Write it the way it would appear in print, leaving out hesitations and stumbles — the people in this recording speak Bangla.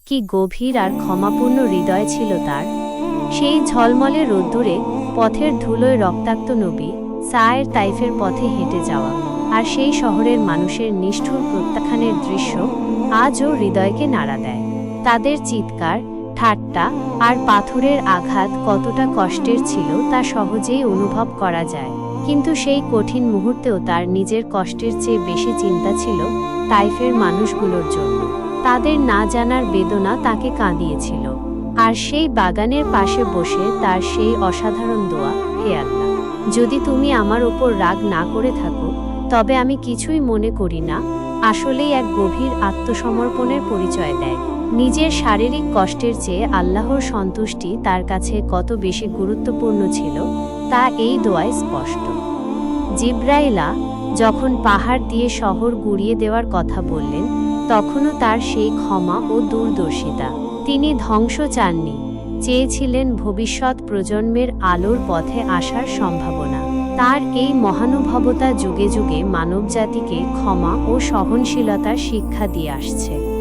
কি গভীর আর ক্ষমাপূর্ণ হৃদয় ছিল তার। সেই ঝলমলে রোদ্দুরে পথের ধুলোয় রক্তাক্ত নবী সায়ের তাইফের পথে হেঁটে যাওয়া আর সেই শহরের মানুষের নিষ্ঠুর প্রত্যাখ্যানের দৃশ্য আজও হৃদয়কে নাড়া দেয়। তাদের চিৎকার, ঠাট্টা আর পাথরের আঘাত কতটা কষ্টের ছিল তা সহজেই অনুভব করা যায়। কিন্তু সেই কঠিন মুহূর্তেও তার নিজের কষ্টের চেয়ে বেশি চিন্তা ছিল তাইফের মানুষগুলোর জন্য। তাদের না জানার বেদনা তাকে কাঁদিয়েছিল। আর সেই বাগানের পাশে বসে তার সেই অসাধারণ দোয়া, হে আল্লাহ, যদি তুমি আমার ওপর রাগ না করে থাকো তবে আমি কিছুই মনে করি না, আসলেই এক গভীর আত্মসমর্পণের পরিচয় দেয়। নিজের শারীরিক কষ্টের চেয়ে আল্লাহর সন্তুষ্টি তার কাছে কত বেশি গুরুত্বপূর্ণ ছিল তা এই দোয়ায় স্পষ্ট। জিবরাইলা যখন পাহাড় দিয়ে শহর গুড়িয়ে দেওয়ার কথা বললেন, তখনও তার সেই ক্ষমা ও দূরদর্শিতা। তিনি ধ্বংস চাননি, চেয়েছিলেন ভবিষ্যৎ প্রজন্মের আলোর পথে আসার সম্ভাবনা। তার এই মহানুভবতা যুগে যুগে মানবজাতিকে ক্ষমা ও সহনশীলতার শিক্ষা দিয়ে আসছে।